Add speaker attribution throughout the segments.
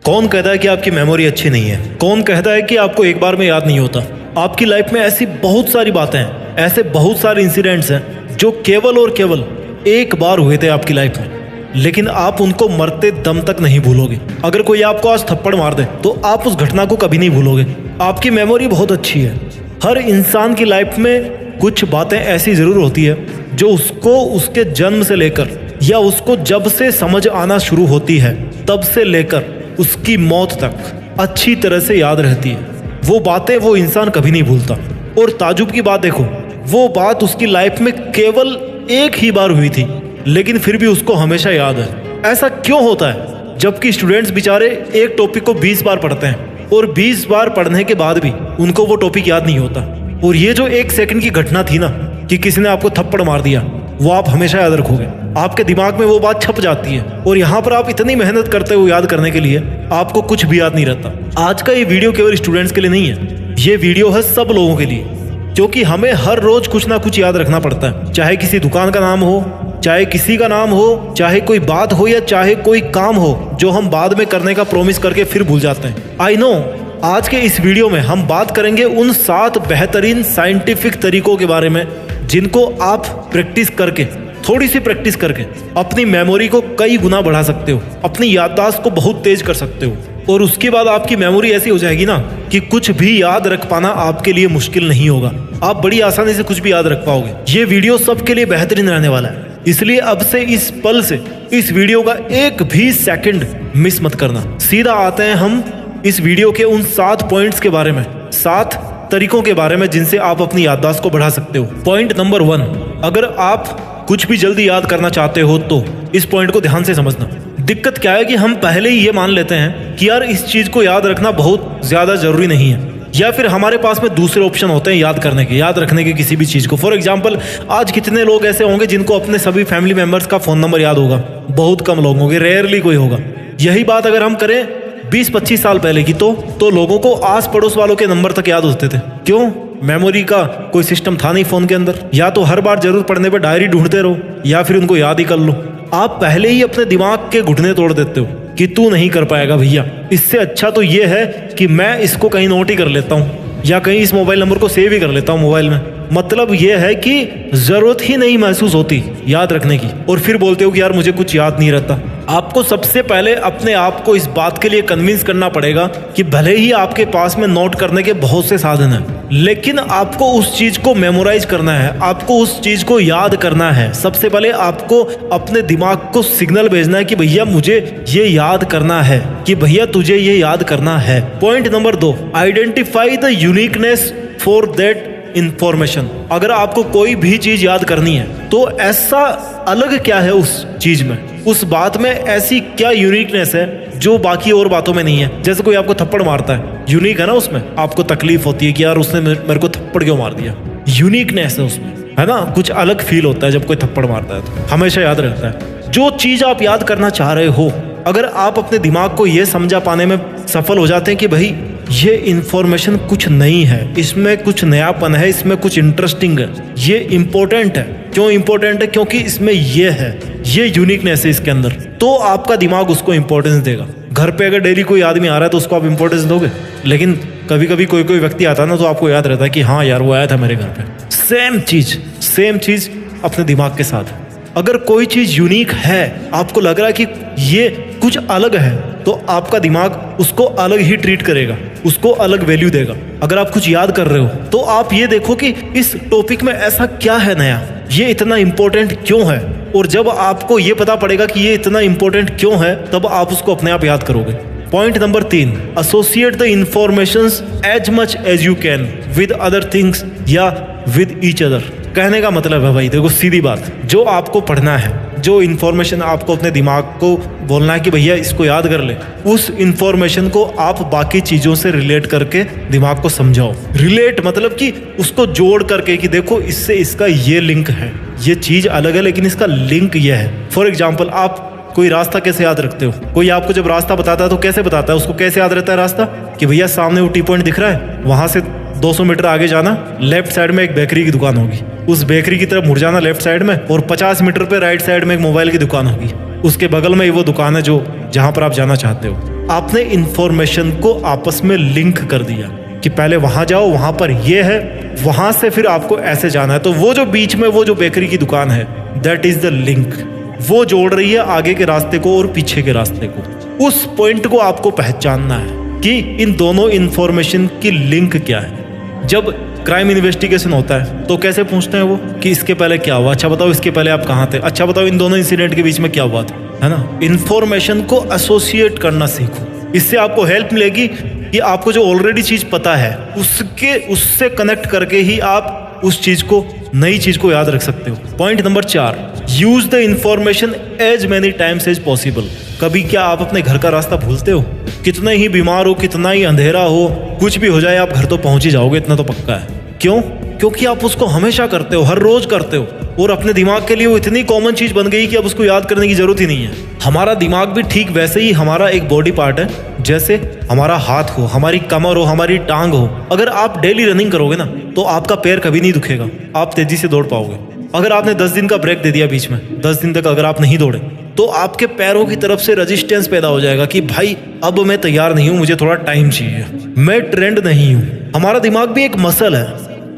Speaker 1: कौन कहता है कि आपकी मेमोरी अच्छी नहीं है? कौन कहता है कि आपको एक बार में याद नहीं होता? आपकी लाइफ में ऐसी बहुत सारी बातें हैं, ऐसे बहुत सारे इंसिडेंट्स हैं जो केवल और केवल एक बार हुए थे आपकी लाइफ में, लेकिन आप उनको मरते दम तक नहीं भूलोगे। अगर कोई आपको आज थप्पड़ मार दे तो आप उस घटना को कभी नहीं भूलोगे। आपकी मेमोरी बहुत अच्छी है। हर इंसान की लाइफ में कुछ बातें ऐसी ज़रूर होती है जो उसको उसके जन्म से लेकर या उसको जब से समझ आना शुरू होती है तब से लेकर उसकी मौत तक अच्छी तरह से याद रहती है। वो बातें वो इंसान कभी नहीं भूलता। और ताजुब की बात देखो, वो बात उसकी लाइफ में केवल एक ही बार हुई थी, लेकिन फिर भी उसको हमेशा याद है। ऐसा क्यों होता है? जबकि स्टूडेंट्स बेचारे एक टॉपिक को 20 बार पढ़ते हैं और 20 बार पढ़ने के बाद भी उनको वो टॉपिक याद नहीं होता। और ये जो 1 सेकंड की घटना थी ना कि किसी ने आपको थप्पड़ मार दिया, वो आप हमेशा याद रखोगे। आपके दिमाग में वो बात छप जाती है और यहाँ पर आप इतनी मेहनत करते हो याद करने के लिए, आपको कुछ भी याद नहीं रहता। आज का ये वीडियो केवल स्टूडेंट्स के लिए नहीं है, ये वीडियो है सब लोगों के लिए, क्योंकि हमें हर रोज कुछ ना कुछ याद रखना पड़ता है। चाहे किसी दुकान का नाम हो, चाहे किसी का नाम हो, चाहे कोई बात हो या चाहे कोई काम हो जो हम बाद में करने का प्रॉमिस करके फिर भूल जाते हैं। आई नो, आज के इस वीडियो में हम बात करेंगे उन 7 बेहतरीन साइंटिफिक तरीकों के बारे में जिनको आप प्रैक्टिस करके, थोड़ी सी प्रैक्टिस करके अपनी मेमोरी को कई गुना बढ़ा सकते हो, अपनी याददाश्त को बहुत तेज कर सकते हो। और उसके बाद आपकी मेमोरी ऐसी हो जाएगी ना कि कुछ भी याद रख पाना आपके लिए मुश्किल नहीं होगा। आप बड़ी आसानी से कुछ भी याद रख पाओगे। ये वीडियो सबके लिए बेहतरीन रहने वाला है, इसलिए अब से इस पल से इस वीडियो का एक भी सेकंड मिस मत करना। सीधा आते हैं हम इस वीडियो के उन 7 पॉइंट्स के बारे में, 7 तरीकों के बारे में जिनसे आप अपनी याददाश्त को बढ़ा सकते हो। पॉइंट नंबर 1, अगर आप कुछ भी जल्दी याद करना चाहते हो तो इस पॉइंट को ध्यान से समझना। दिक्कत क्या है कि हम पहले ही ये मान लेते हैं कि यार इस चीज को याद रखना बहुत ज्यादा जरूरी नहीं है, या फिर हमारे पास में दूसरे ऑप्शन होते हैं याद करने के, याद रखने के किसी भी चीज को। फॉर एग्जाम्पल, आज कितने लोग ऐसे होंगे जिनको अपने सभी फैमिली मेंबर्स का फोन नंबर याद होगा? बहुत कम लोग होंगे, रेयरली कोई होगा। यही बात अगर हम करें 20-25 साल पहले की तो लोगों को आस पड़ोस वालों के नंबर तक याद होते थे। क्यों? मेमोरी का कोई सिस्टम था नहीं फोन के अंदर। या तो हर बार जरूरत पड़ने पर डायरी ढूंढते रहो या फिर उनको याद ही कर लो। आप पहले ही अपने दिमाग के घुटने तोड़ देते हो कि तू नहीं कर पाएगा भैया। इससे अच्छा तो ये है कि मैं इसको कहीं नोट ही कर लेता हूँ या कहीं इस मोबाइल नंबर को सेव ही कर लेता हूँ मोबाइल में। मतलब ये है कि जरूरत ही नहीं महसूस होती याद रखने की, और फिर बोलते हो कि यार मुझे कुछ याद नहीं रहता। आपको सबसे पहले अपने आप को इस बात के लिए कन्विंस करना पड़ेगा कि भले ही आपके पास में नोट करने के बहुत से साधन हैं, लेकिन आपको उस चीज को मेमोराइज करना है, आपको उस चीज को याद करना है। सबसे पहले आपको अपने दिमाग को सिग्नल भेजना है कि भैया मुझे ये याद करना है, कि भैया तुझे ये याद करना है। Point number 2, identify the uniqueness for that information. अगर आपको कोई भी चीज याद करनी है तो ऐसा अलग क्या है उस चीज में, उस बात में ऐसी क्या यूनिकनेस है जो बाकी और बातों में नहीं है। जैसे कोई आपको थप्पड़ मारता है, यूनिक है ना, उसमें आपको तकलीफ होती है कि यार उसने मेरे को थप्पड़ क्यों मार दिया। यूनिकनेस है उसमें, है ना, कुछ अलग फील होता है जब कोई थप्पड़ मारता है तो हमेशा याद रहता है। जो चीज आप याद करना चाह रहे हो, अगर आप अपने दिमाग को यह समझा पाने में सफल हो जाते हैं कि भाई ये इंफॉर्मेशन कुछ नहीं है, इसमें कुछ नयापन है, इसमें कुछ इंटरेस्टिंग है, ये इंपॉर्टेंट है। क्यों इंपॉर्टेंट है? क्योंकि इसमें ये है, ये यूनिकनेस है इसके अंदर, तो आपका दिमाग उसको इंपॉर्टेंस देगा। घर पे अगर डेली कोई आदमी आ रहा है तो उसको आप इंपॉर्टेंस दोगे, लेकिन कभी कभी कोई व्यक्ति आता है ना तो आपको याद रहता है कि हाँ यार वो आया था मेरे घर पे। सेम चीज अपने दिमाग के साथ। अगर कोई चीज यूनिक है, आपको लग रहा है कि ये कुछ अलग है, तो आपका दिमाग उसको अलग ही ट्रीट करेगा, उसको अलग वैल्यू देगा। अगर आप कुछ याद कर रहे हो तो आप ये देखो कि इस टॉपिक में ऐसा क्या है नया, ये इतना इंपॉर्टेंट क्यों है। और जब आपको ये पता पड़ेगा कि ये इतना इंपॉर्टेंट क्यों है, तब आप उसको अपने आप याद करोगे। Point number 3, associate the informations as much as you can with other things या विद ईच अदर। कहने का मतलब है भाई देखो, सीधी बात, जो आपको पढ़ना है, जो इन्फॉर्मेशन आपको अपने दिमाग को बोलना है कि भैया इसको याद कर ले, उस इन्फॉर्मेशन को आप बाकी चीज़ों से रिलेट करके दिमाग को समझाओ। रिलेट मतलब कि उसको जोड़ करके कि देखो इससे इसका ये लिंक है, ये चीज़ अलग है लेकिन इसका लिंक ये है। फॉर एग्जाम्पल, आप कोई रास्ता कैसे याद रखते हो? कोई आपको जब रास्ता बताता है तो कैसे बताता है? उसको कैसे याद रहता है रास्ता? कि भैया सामने वो टी पॉइंट दिख रहा है, वहाँ से 200 मीटर आगे जाना, लेफ्ट साइड में एक बेकरी की दुकान होगी, उस बेकरी की तरफ मुड़ जाना लेफ्ट साइड में, और 50 मीटर पे राइट साइड में एक मोबाइल की दुकान होगी, उसके बगल में ही वो दुकान है जो जहाँ पर आप जाना चाहते हो। आपने इंफॉर्मेशन को आपस में लिंक कर दिया कि पहले वहां जाओ, वहां पर ये है, वहां से फिर आपको ऐसे जाना है। तो वो जो बीच में वो जो बेकरी की दुकान है, दैट इज द लिंक। वो जोड़ रही है आगे के रास्ते को और पीछे के रास्ते को। उस पॉइंट को आपको पहचानना है कि इन दोनों इंफॉर्मेशन की लिंक क्या है। जब क्राइम इन्वेस्टिगेशन होता है तो कैसे पूछते हैं वो कि इसके पहले क्या हुआ, अच्छा बताओ इसके पहले आप कहाँ थे, अच्छा बताओ इन दोनों इंसिडेंट के बीच में क्या हुआ था, है ना। इंफॉर्मेशन को एसोसिएट करना सीखो। इससे आपको हेल्प मिलेगी कि आपको जो ऑलरेडी चीज पता है उससे कनेक्ट करके ही आप उस चीज को, नई चीज को याद रख सकते हो। Point number 4, use the information as many times as possible. कभी क्या आप अपने घर का रास्ता भूलते हो? कितना ही बीमार हो, कितना ही अंधेरा हो, कुछ भी हो जाए, आप घर तो पहुंच ही जाओगे, इतना तो पक्का है। क्यों? क्योंकि आप उसको हमेशा करते हो, हर रोज करते हो, और अपने दिमाग के लिए वो इतनी कॉमन चीज बन गई कि अब उसको याद करने की जरूरत ही नहीं है। हमारा दिमाग भी ठीक वैसे ही हमारा एक बॉडी पार्ट है, जैसे हमारा हाथ हो, हमारी कमर हो, हमारी टांग हो। अगर आप डेली रनिंग करोगे ना तो आपका पैर कभी नहीं दुखेगा, आप तेजी से दौड़ पाओगे। अगर आपने 10 दिन का ब्रेक दे दिया बीच में, 10 दिन तक अगर आप नहीं दौड़े, तो आपके पैरों की तरफ से रेजिस्टेंस पैदा हो जाएगा कि भाई अब मैं तैयार नहीं हूं, मुझे थोड़ा टाइम चाहिए, मैं ट्रेंड नहीं हूं। हमारा दिमाग भी एक मसल है,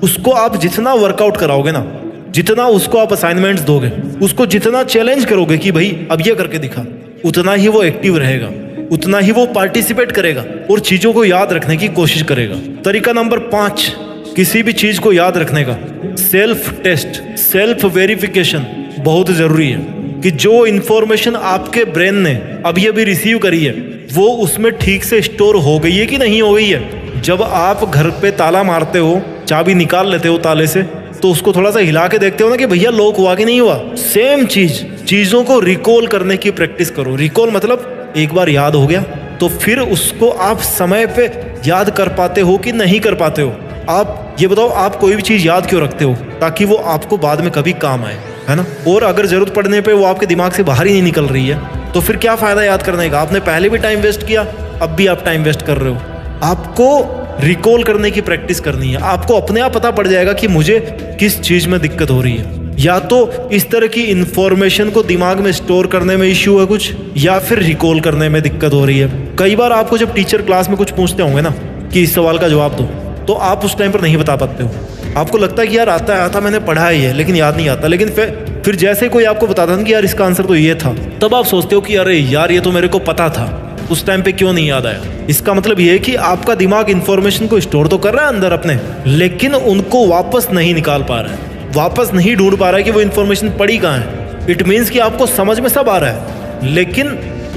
Speaker 1: उसको आप जितना वर्कआउट कराओगे ना, जितना उसको आप असाइनमेंट्स दोगे, उसको जितना चैलेंज करोगे कि भाई अब ये करके दिखा, उतना ही वो एक्टिव रहेगा, उतना ही वो पार्टिसिपेट करेगा और चीजों को याद रखने की कोशिश करेगा। तरीका नंबर 5 किसी भी चीज को याद रखने का, सेल्फ टेस्ट, सेल्फ वेरिफिकेशन बहुत जरूरी है कि जो इंफॉर्मेशन आपके ब्रेन ने अभी अभी रिसीव करी है वो उसमें ठीक से स्टोर हो गई है कि नहीं हो गई है। जब आप घर पे ताला मारते हो, चाबी निकाल लेते हो ताले से, तो उसको थोड़ा सा हिला के देखते हो ना कि भैया लॉक हुआ कि नहीं हुआ। सेम चीजों को रिकॉल करने की प्रैक्टिस करो। रिकॉल मतलब एक बार याद हो गया तो फिर उसको आप समय पे याद कर पाते हो कि नहीं कर पाते हो। आप ये बताओ, आप कोई भी चीज याद क्यों रखते हो? ताकि वो आपको बाद में कभी काम आए, है ना। और अगर जरूरत पड़ने पे वो आपके दिमाग से बाहर ही नहीं निकल रही है तो फिर क्या फायदा याद करने का? आपने पहले भी टाइम वेस्ट किया, अब भी आप टाइम वेस्ट कर रहे हो। आपको रिकॉल करने की प्रैक्टिस करनी है। आपको अपने आप पता पड़ जाएगा कि मुझे किस चीज में दिक्कत हो रही है। या तो इस तरह की इंफॉर्मेशन को दिमाग में स्टोर करने में इश्यू है कुछ, या फिर रिकॉल करने में दिक्कत हो रही है। कई बार आपको जब टीचर क्लास में कुछ पूछते होंगे ना कि इस सवाल का जवाब दो, तो आप उस टाइम पर नहीं बता पाते हो। आपको लगता है कि यार आता मैंने पढ़ा ही है, लेकिन याद नहीं आता। लेकिन फिर जैसे कोई आपको बताता ना कि यार इसका आंसर तो ये था, तब आप सोचते हो कि अरे यार ये तो मेरे को पता था, उस टाइम पे क्यों नहीं याद आया। इसका मतलब ये है कि आपका दिमाग इंफॉर्मेशन को स्टोर तो कर रहा है अंदर अपने, लेकिन उनको वापस नहीं निकाल पा रहा है, वापस नहीं ढूंढ पा रहा है कि वो इंफॉर्मेशन पड़ी कहाँ है। इट मीन्स कि आपको समझ में सब आ रहा है, लेकिन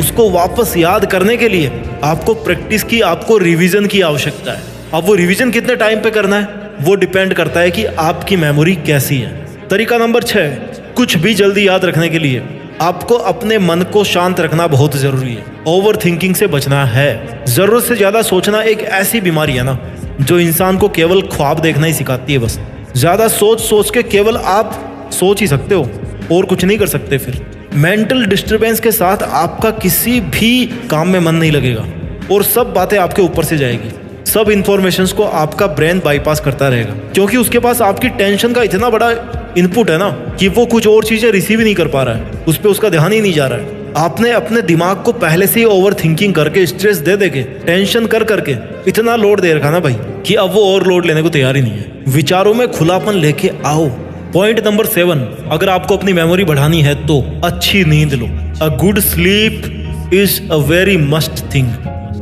Speaker 1: उसको वापस याद करने के लिए आपको प्रैक्टिस की, आपको रिविजन की आवश्यकता है। अब वो रिविजन कितने टाइम पे करना है वो डिपेंड करता है कि आपकी मेमोरी कैसी है। तरीका नंबर 6, कुछ भी जल्दी याद रखने के लिए आपको अपने मन को शांत रखना बहुत जरूरी है। ओवर थिंकिंग से बचना है। जरूरत से ज्यादा सोचना एक ऐसी बीमारी है ना जो इंसान को केवल ख्वाब देखना ही सिखाती है। बस ज्यादा सोच के केवल आप सोच ही सकते हो और कुछ नहीं कर सकते। फिर मेंटल डिस्टरबेंस के साथ आपका किसी भी काम में मन नहीं लगेगा और सब बातें आपके ऊपर से जाएगी। सब इंफॉर्मेशंस को आपका ब्रेन बाईपास करता रहेगा, क्योंकि उसके पास आपकी टेंशन का इतना बड़ा इनपुट है ना कि वो कुछ और चीजें रिसीव ही नहीं कर पा रहा है, उस पर उसका ध्यान ही नहीं जा रहा है। आपने अपने दिमाग को पहले से ही ओवर थिंकिंग करके, स्ट्रेस दे के, टेंशन कर करके इतना लोड दे रखा ना भाई कि अब वो और लोड लेने को तैयार ही नहीं है। विचारों में खुलापन लेके आओ। पॉइंट नंबर 7, अगर आपको अपनी मेमोरी बढ़ानी है तो अच्छी नींद लो। A good sleep is a very must thing.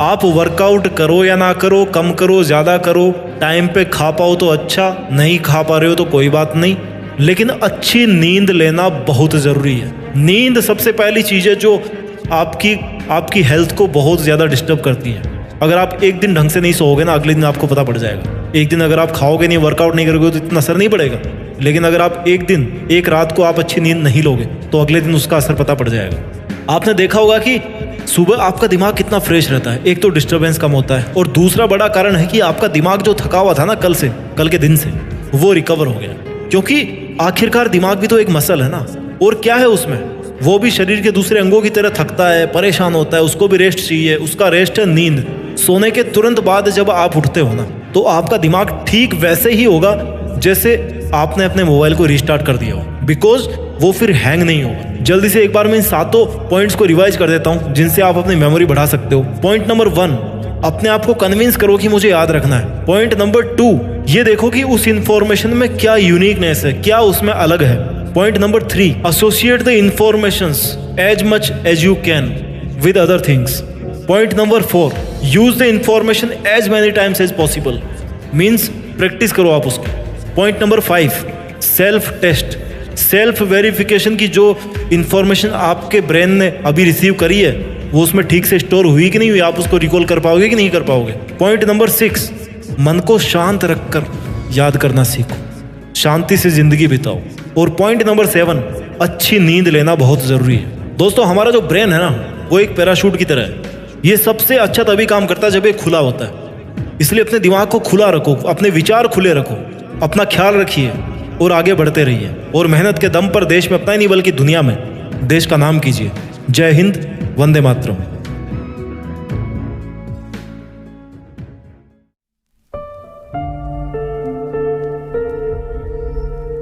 Speaker 1: आप वर्कआउट करो या ना करो, कम करो ज्यादा करो, टाइम पे खा पाओ तो अच्छा, नहीं खा पा रहे हो तो कोई बात नहीं, लेकिन अच्छी नींद लेना बहुत ज़रूरी है। नींद सबसे पहली चीज़ है जो आपकी हेल्थ को बहुत ज़्यादा डिस्टर्ब करती है। अगर आप एक दिन ढंग से नहीं सोओगे ना, अगले दिन आपको पता पड़ जाएगा। एक दिन अगर आप खाओगे नहीं, वर्कआउट नहीं करोगे तो इतना असर नहीं पड़ेगा, लेकिन अगर आप एक रात को आप अच्छी नींद नहीं लोगे तो अगले दिन उसका असर पता पड़ जाएगा। आपने देखा होगा कि सुबह आपका दिमाग कितना फ्रेश रहता है। एक तो डिस्टर्बेंस कम होता है, और दूसरा बड़ा कारण है कि आपका दिमाग जो थका हुआ था ना कल के दिन से, वो रिकवर हो गया। क्योंकि आखिरकार दिमाग भी तो एक मसल है ना, और क्या है उसमें, वो भी शरीर के दूसरे अंगों की तरह थकता है, परेशान होता है, उसको भी रेस्ट चाहिए। उसका रेस्ट है नींद। सोने के तुरंत बाद जब आप उठते हो ना तो आपका दिमाग ठीक वैसे ही होगा जैसे आपने अपने मोबाइल को रिस्टार्ट कर दिया हो। बिकॉज वो फिर हैंग नहीं होगा। जल्दी से एक बार मैं इन सातों पॉइंट्स को रिवाइज कर देता हूं जिनसे आप अपनी मेमोरी बढ़ा सकते हो। पॉइंट नंबर 1, अपने आप को कन्विंस करो कि मुझे याद रखना है। पॉइंट नंबर 2, ये देखो कि उस इंफॉर्मेशन में क्या यूनिकनेस है, क्या उसमें अलग है। Point number 3, associate the informations as much as you can with other things. Point number 4, use the information as many times as possible, means practice करो आप उसको। Point number 5, self test, self verification की जो information आपके brain ने अभी receive करी है वो उसमें ठीक से स्टोर हुई कि नहीं हुई, आप उसको रिकॉल कर पाओगे कि नहीं कर पाओगे। पॉइंट नंबर 6, मन को शांत रखकर याद करना सीखो, शांति से जिंदगी बिताओ। और पॉइंट नंबर 7, अच्छी नींद लेना बहुत जरूरी है। दोस्तों हमारा जो ब्रेन है ना वो एक पैराशूट की तरह है, ये सबसे अच्छा तभी काम करता है जब ये खुला होता है। इसलिए अपने दिमाग को खुला रखो, अपने विचार खुले रखो, अपना ख्याल रखिए और आगे बढ़ते रहिए। और मेहनत के दम पर देश में अपना ही नहीं बल्कि दुनिया में देश का नाम कीजिए। जय हिंद, वंदे मातरम।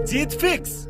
Speaker 2: जीत फिक्स।